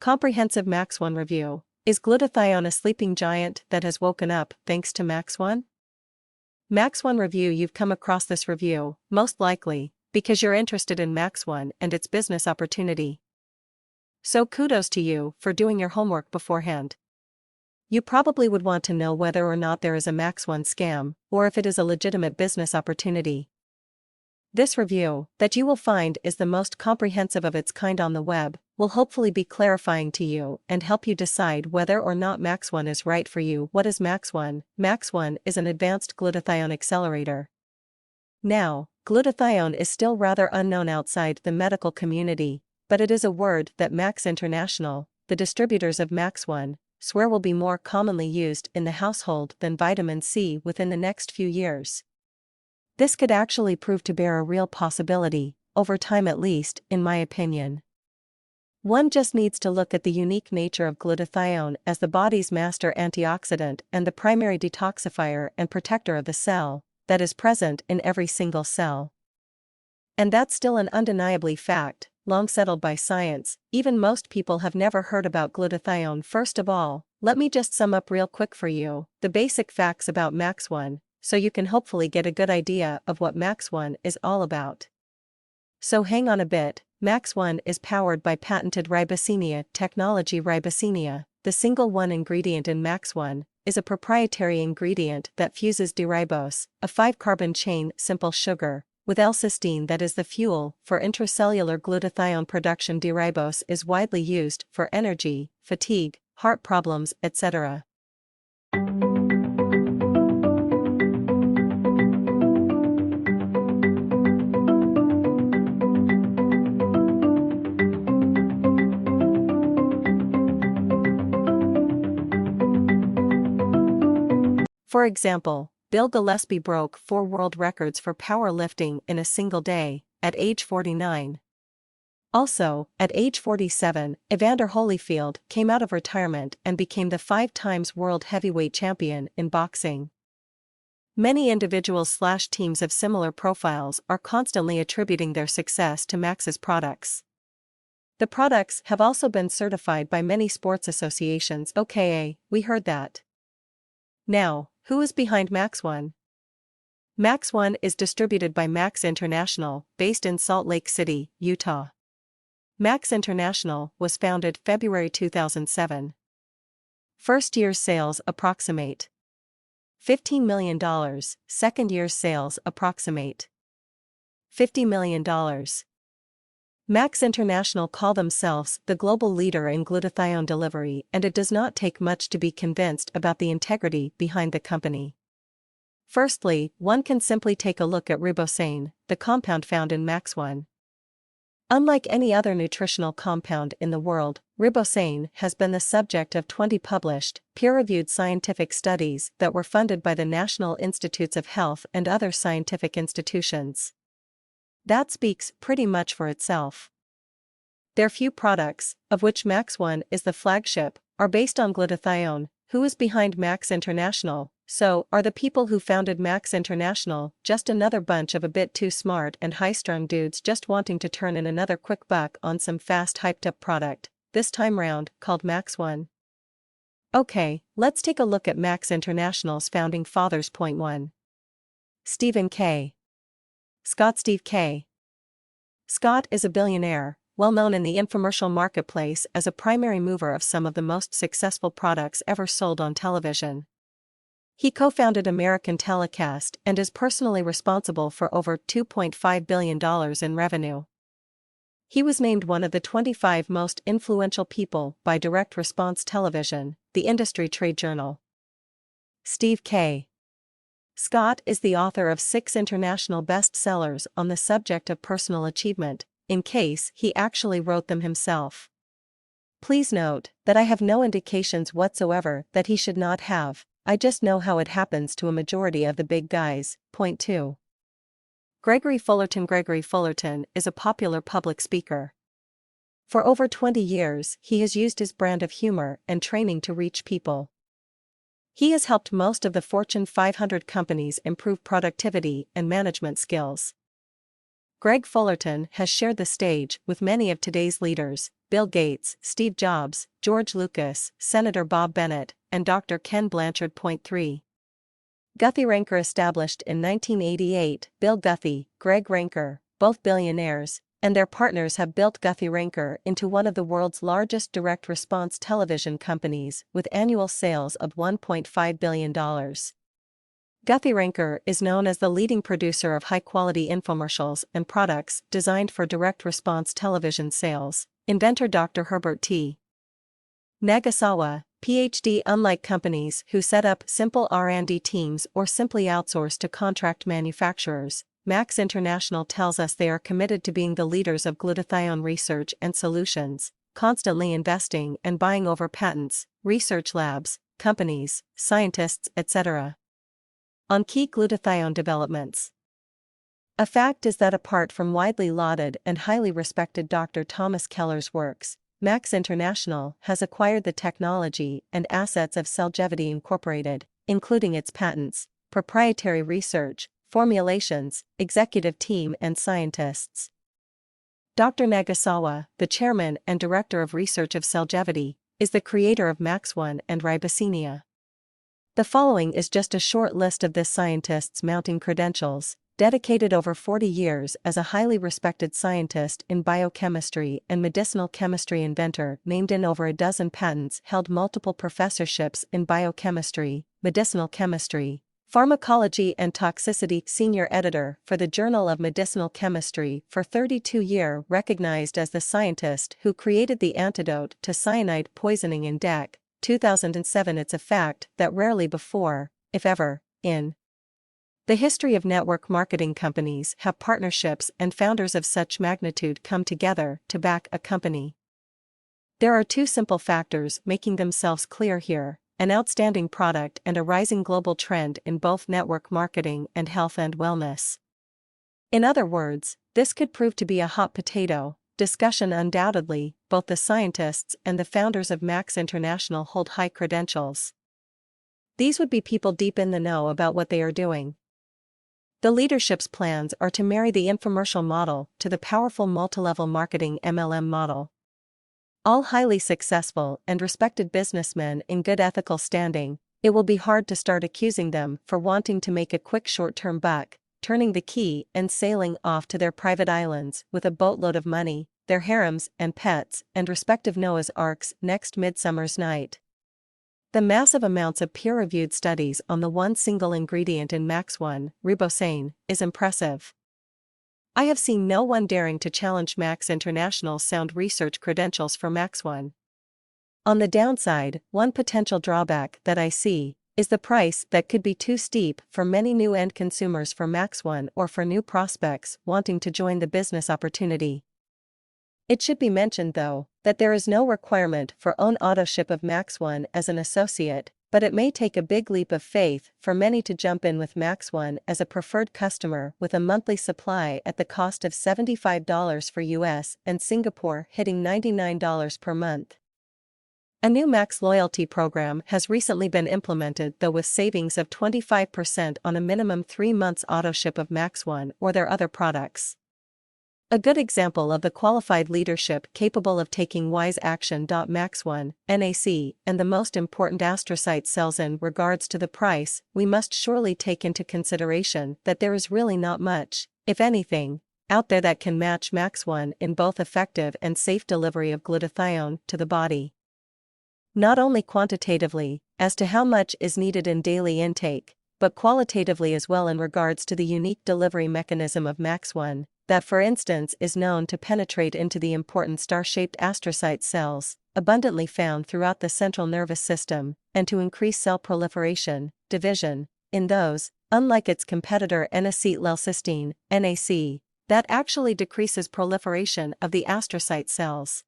Comprehensive MaxOne review. Is glutathione a sleeping giant that has woken up thanks to MaxOne? MaxOne review. You've come across this review, most likely, because you're interested in MaxOne and its business opportunity. So kudos to you for doing your homework beforehand. You probably would want to know whether or not there is a MaxOne scam, or if it is a legitimate business opportunity. This review, that you will find is the most comprehensive of its kind on the web, will hopefully be clarifying to you and help you decide whether or not MaxOne is right for you. What is MaxOne? MaxOne is an advanced glutathione accelerator. Now, glutathione is still rather unknown outside the medical community, but it is a word that Max International, the distributors of MaxOne, swear will be more commonly used in the household than vitamin C within the next few years. This could actually prove to bear a real possibility, over time at least, in my opinion. One just needs to look at the unique nature of glutathione as the body's master antioxidant and the primary detoxifier and protector of the cell, that is present in every single cell. And that's still an undeniably fact, long settled by science. Even most people have never heard about glutathione. First of all, let me just sum up real quick for you the basic facts about MaxOne, so you can hopefully get a good idea of what MaxOne is all about. So hang on a bit. MaxOne is powered by patented ribosine technology. Ribosine, the single one ingredient in MaxOne, is a proprietary ingredient that fuses D-ribose, a 5-carbon chain simple sugar, with L-cysteine that is the fuel for intracellular glutathione production. D-ribose is widely used for energy, fatigue, heart problems, etc. For example, Bill Gillespie broke 4 world records for powerlifting in a single day, at age 49. Also, at age 47, Evander Holyfield came out of retirement and became the 5-times world heavyweight champion in boxing. Many individuals/teams of similar profiles are constantly attributing their success to Max's products. The products have also been certified by many sports associations. Okay, we heard that. Now, who is behind MaxOne? MaxOne is distributed by Max International, based in Salt Lake City, Utah. Max International was founded February 2007. First year's sales approximate $15 million, second year's sales approximate $50 million. Max International call themselves the global leader in glutathione delivery, and it does not take much to be convinced about the integrity behind the company. Firstly, one can simply take a look at ribosane, the compound found in MaxOne. Unlike any other nutritional compound in the world, ribosane has been the subject of 20 published, peer-reviewed scientific studies that were funded by the National Institutes of Health and other scientific institutions. That speaks pretty much for itself. Their few products, of which MaxOne is the flagship, are based on glutathione. Who is behind Max International? So, are the people who founded Max International just another bunch of a bit too smart and high-strung dudes just wanting to turn in another quick buck on some fast hyped-up product, this time round, called MaxOne? Okay, let's take a look at Max International's founding fathers. Point 1. Stephen K. Scott. Steve K. Scott is a billionaire, well known in the infomercial marketplace as a primary mover of some of the most successful products ever sold on television. He co-founded American Telecast and is personally responsible for over $2.5 billion in revenue. He was named one of the 25 most influential people by Direct Response Television, the industry trade journal. Steve K. Scott is the author of 6 international bestsellers on the subject of personal achievement, in case he actually wrote them himself. Please note that I have no indications whatsoever that he should not have, I just know how it happens to a majority of the big guys. Point 2. Gregory Fullerton. Gregory Fullerton is a popular public speaker. For over 20 years, he has used his brand of humor and training to reach people. He has helped most of the Fortune 500 companies improve productivity and management skills. Greg Fullerton has shared the stage with many of today's leaders: Bill Gates, Steve Jobs, George Lucas, Senator Bob Bennett, and Dr. Ken Blanchard. Point 3. Guthy-Renker established in 1988. Bill Guthey, Greg Renker, both billionaires, and their partners have built Guthy-Renker into one of the world's largest direct response television companies with annual sales of $1.5 billion. Guthy-Renker is known as the leading producer of high-quality infomercials and products designed for direct response television sales. Inventor Dr. Herbert T. Nagasawa, Ph.D. Unlike companies who set up simple R&D teams or simply outsource to contract manufacturers, Max International tells us they are committed to being the leaders of glutathione research and solutions, constantly investing and buying over patents, research labs, companies, scientists, etc. on key glutathione developments. A fact is that apart from widely lauded and highly respected Dr. Thomas Keller's works, Max International has acquired the technology and assets of Celgevity Incorporated, including its patents, proprietary research, formulations, executive team and scientists. Dr. Nagasawa, the chairman and director of research of Celgevity, is the creator of MaxOne and ribosine. The following is just a short list of this scientist's mounting credentials: dedicated over 40 years as a highly respected scientist in biochemistry and medicinal chemistry, inventor named in over a dozen patents, held multiple professorships in biochemistry, medicinal chemistry, pharmacology and toxicity, senior editor for the Journal of Medicinal Chemistry for 32 years, recognized as the scientist who created the antidote to cyanide poisoning in DEC, 2007. It's a fact that rarely before, if ever, in the history of network marketing companies have partnerships and founders of such magnitude come together to back a company. There are two simple factors making themselves clear here: an outstanding product and a rising global trend in both network marketing and health and wellness. In other words, this could prove to be a hot potato discussion. Undoubtedly, both the scientists and the founders of Max International hold high credentials. These would be people deep in the know about what they are doing. The leadership's plans are to marry the infomercial model to the powerful multilevel marketing MLM model. All highly successful and respected businessmen in good ethical standing, it will be hard to start accusing them for wanting to make a quick short-term buck, turning the key and sailing off to their private islands with a boatload of money, their harems and pets and respective Noah's Arks next Midsummer's Night. The massive amounts of peer-reviewed studies on the one single ingredient in MaxOne, ribosine, is impressive. I have seen no one daring to challenge Max International's sound research credentials for MaxOne. On the downside, one potential drawback that I see is the price that could be too steep for many new end consumers for MaxOne or for new prospects wanting to join the business opportunity. It should be mentioned, though, that there is no requirement for own autoship of MaxOne as an associate, but it may take a big leap of faith for many to jump in with MaxOne as a preferred customer with a monthly supply at the cost of $75 for US and Singapore, hitting $99 per month. A new Max loyalty program has recently been implemented, though, with savings of 25% on a minimum 3 months autoship of MaxOne or their other products. A good example of the qualified leadership capable of taking wise action. MaxOne, NAC, and the most important astrocyte cells. In regards to the price, we must surely take into consideration that there is really not much, if anything, out there that can match MaxOne in both effective and safe delivery of glutathione to the body. Not only quantitatively, as to how much is needed in daily intake, but qualitatively as well in regards to the unique delivery mechanism of MaxOne, that for instance is known to penetrate into the important star-shaped astrocyte cells, abundantly found throughout the central nervous system, and to increase cell proliferation, division, in those, unlike its competitor N-acetyl-L-cysteine, NAC, that actually decreases proliferation of the astrocyte cells.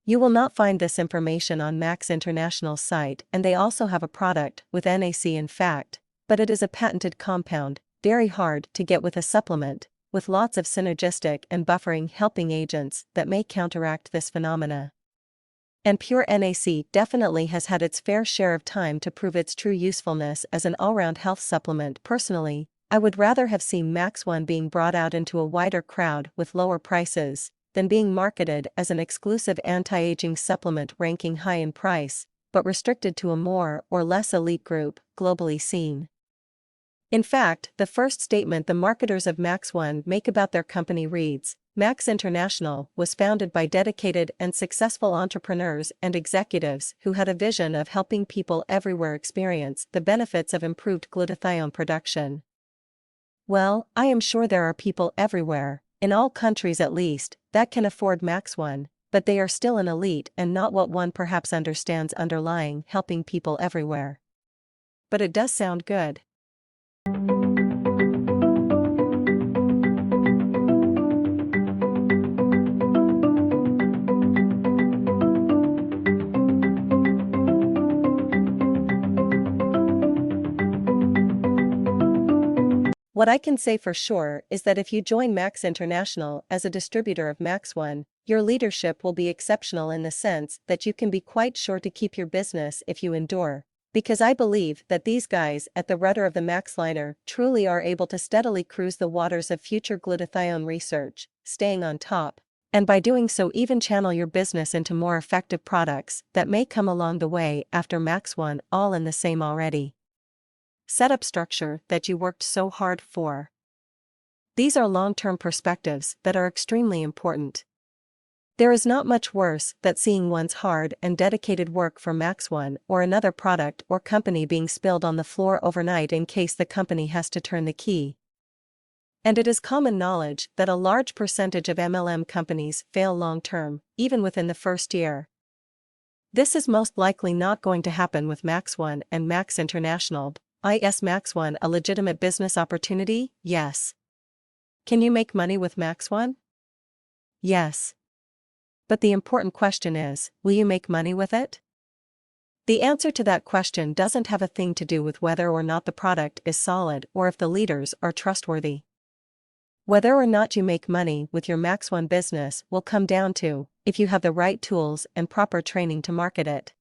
You will not find this information on Max International's site, and they also have a product with NAC in fact, but it is a patented compound, very hard to get with a supplement, with lots of synergistic and buffering helping agents that may counteract this phenomena. And pure NAC definitely has had its fair share of time to prove its true usefulness as an all-round health supplement. Personally, I would rather have seen MaxOne being brought out into a wider crowd with lower prices, than being marketed as an exclusive anti-aging supplement ranking high in price, but restricted to a more or less elite group, globally seen. In fact, the first statement the marketers of MaxOne make about their company reads, Max International was founded by dedicated and successful entrepreneurs and executives who had a vision of helping people everywhere experience the benefits of improved glutathione production. Well, I am sure there are people everywhere, in all countries at least, that can afford MaxOne, but they are still an elite and not what one perhaps understands underlying helping people everywhere. But it does sound good. What I can say for sure is that if you join Max International as a distributor of MaxOne, your leadership will be exceptional in the sense that you can be quite sure to keep your business if you endure, because I believe that these guys at the rudder of the Max liner truly are able to steadily cruise the waters of future glutathione research, staying on top, and by doing so even channel your business into more effective products that may come along the way after MaxOne, all in the same already setup structure that you worked so hard for. These are long-term perspectives that are extremely important. There is not much worse than seeing one's hard and dedicated work for MaxOne or another product or company being spilled on the floor overnight in case the company has to turn the key. And it is common knowledge that a large percentage of MLM companies fail long-term, even within the first year. This is most likely not going to happen with MaxOne and Max International. Is MaxOne a legitimate business opportunity? Yes. Can you make money with MaxOne? Yes. But the important question is, will you make money with it? The answer to that question doesn't have a thing to do with whether or not the product is solid or if the leaders are trustworthy. Whether or not you make money with your MaxOne business will come down to if you have the right tools and proper training to market it.